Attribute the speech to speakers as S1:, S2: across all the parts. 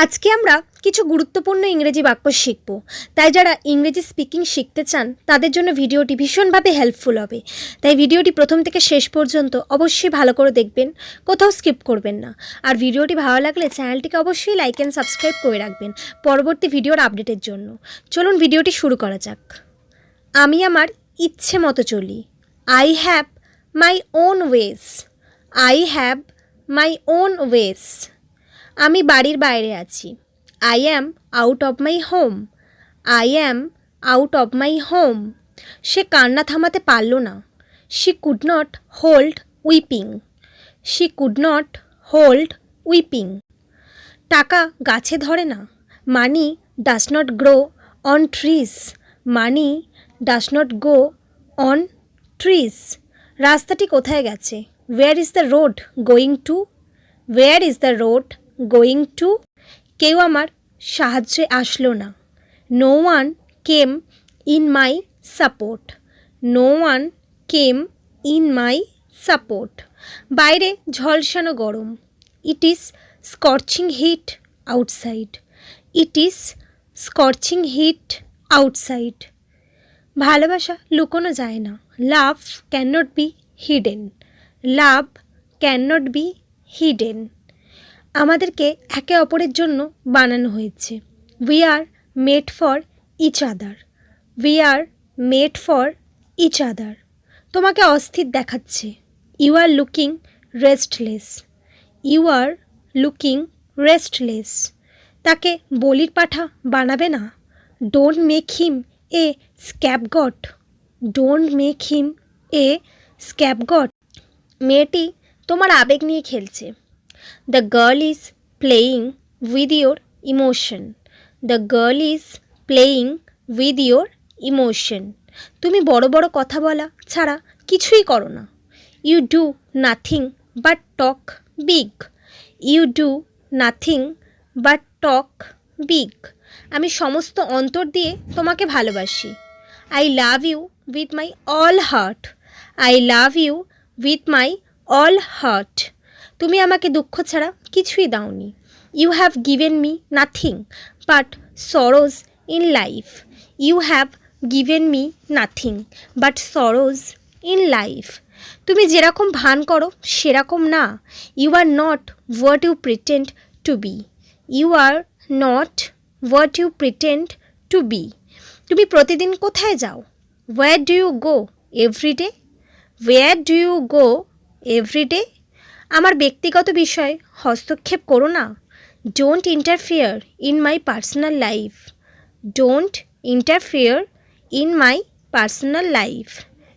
S1: আজকে আমরা কিছু গুরুত্বপূর্ণ ইংরেজি বাক্য শিখব। তাই যারা ইংরেজি স্পিকিং শিখতে চান তাদের জন্য ভিডিওটি ভীষণভাবে হেল্পফুল হবে। তাই ভিডিওটি প্রথম থেকে শেষ পর্যন্ত অবশ্যই ভালো করে দেখবেন, কোথাও স্কিপ করবেন না। আর ভিডিওটি ভালো লাগলে চ্যানেলটিকে অবশ্যই লাইক অ্যান্ড সাবস্ক্রাইব করে রাখবেন পরবর্তী ভিডিওর আপডেটের জন্য। চলুন ভিডিওটি শুরু করা যাক। আমি আমার ইচ্ছে মতো চলি। I have my own ways. I have my own ways. আমি বাড়ির বাইরে আছি। I am out of my home. I am out of my home. সে কান্না থামাতে পারল না। She could not hold weeping. She could not hold weeping. টাকা গাছে ধরে না। Money does not grow on trees. Money does not go on trees. রাস্তাটি কোথায় গেছে? Where is the road going two? Wire is the road going to? কেউ আমার সাহায্যে আসলো না। No one came in my support. No one came in my support. বাইরে ঝলসানো গরম। It is scorching heat outside. It is scorching heat outside. ভালোবাসা লুকোনো যায় না। Love can not be hidden. Love can not be hidden. আমাদেরকে একে অপরের জন্য বানানো হয়েছে। We are made for each other. We are made for each other. তোমাকে অস্থির দেখাচ্ছে। You are looking restless. You are looking restless. তাকে বলির পাঠা বানাবে না। Don't make him a scapegoat. Don't make him a scapegoat. মেয়েটি তোমার আবেগ নিয়ে খেলছে। The girl is playing with your emotion. The girl is playing with your emotion. তুমি বড় বড় কথা বলা ছাড়া কিছুই করো না। You do nothing but talk big. You do nothing but talk big. আমি সমস্ত অন্তর দিয়ে তোমাকে ভালোবাসি। I love you with my all heart. I love you with my all heart. তুমি আমাকে দুঃখ ছাড়া কিছুই দাওনি। You have given me nothing but sorrows in life. You have given me nothing but sorrows in life. তুমি যেরকম ভান করো সেরকম না। You are not what you pretend to be. You are not what you pretend to be. তুমি প্রতিদিন কোথায় যাও? Where do you go everyday? Where do you go everyday? আমার ব্যক্তিগত বিষয়ে হস্তক্ষেপ করো না। Don't interfere in my personal life. Don't interfere in my personal life.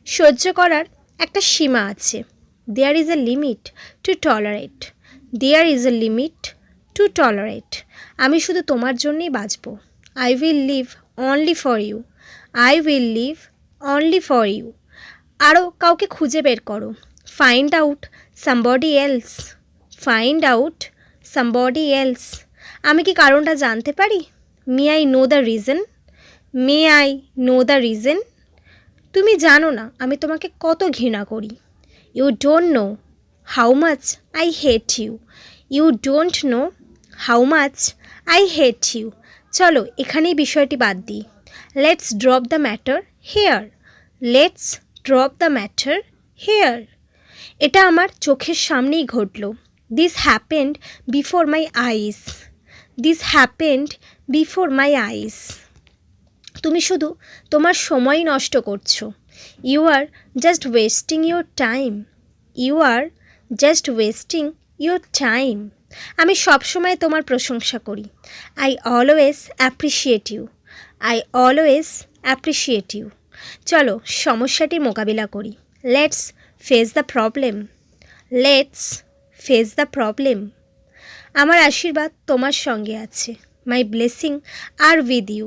S1: সহ্য করার একটা সীমা আছে। There is a limit to tolerate. There is a limit to tolerate. আমি শুধু তোমার জন্যই বাঁচব। I will live only for you. I will live only for you. আরও কাউকে খুঁজে বের করো। Find out somebody else. Find out somebody else. আমি কি কারণটা জানতে পারি? May I know the reason? May I know the reason? তুমি জানো না আমি তোমাকে কত ঘৃণা করি। You don't know how much I hate you. You don't know how much I hate you. চলো এখানেই বিষয়টি বাদ দিই। Let's drop the matter here. Let's drop the matter here. এটা আমার চোখের সামনেই ঘটল। This happened before my eyes. This happened before my eyes. তুমি শুধু তোমার সময় নষ্ট করছো। You are just wasting your time. You are just wasting your time. আমি সবসময় তোমার প্রশংসা করি। I always appreciate you. I always appreciate you. চলো সমস্যাটির মোকাবিলা করি। Let's face the problem. Let's face the problem. আমার আশীর্বাদ তোমার সঙ্গে আছে। My blessing are with you.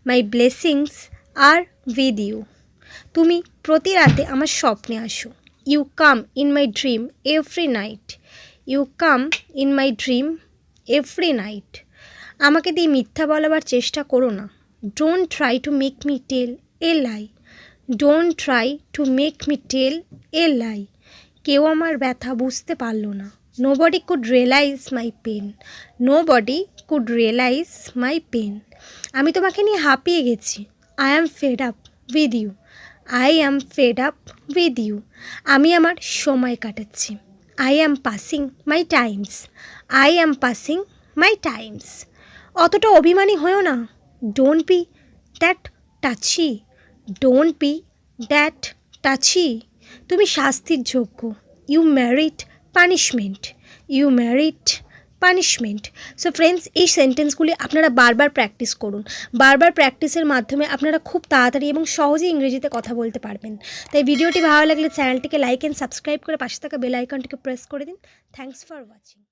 S1: My blessings are with you. তুমি প্রতি রাতে আমার স্বপ্নে আসো। You come in my dream every night. You come in my dream every night. আমাকে দিয়ে মিথ্যা বলাবার চেষ্টা করো না। Don't try to make me tell a lie. Don't try to make me tell a lie. কেউ আমার ব্যথা বুঝতে পারল না। Nobody could realize my pain. Nobody could realize my pain. আমি তোমাকে নিয়ে হাঁপিয়ে গেছি। I am fed up with you. I am fed up with you. আমি আমার সময় কাটাচ্ছি। I am passing my times. I am passing my times. অতটা অভিমানী হয়েও না। Don't be that touchy. Don't be that touchy. তুমি শাস্তির যোগ্য। You merit punishment. You merit punishment. So friends, এই সেন্টেন্সগুলি আপনারা বারবার প্র্যাকটিস করুন। বারবার প্র্যাকটিসের মাধ্যমে আপনারা খুব তাড়াতাড়ি এবং সহজেই ইংরেজিতে কথা বলতে পারবেন। তাই ভিডিওটি ভালো লাগলে চ্যানেলটিকে লাইক অ্যান্ড সাবস্ক্রাইব করে পাশে থাকা বেল আইকনটিকে প্রেস করে দিন। Thanks for watching.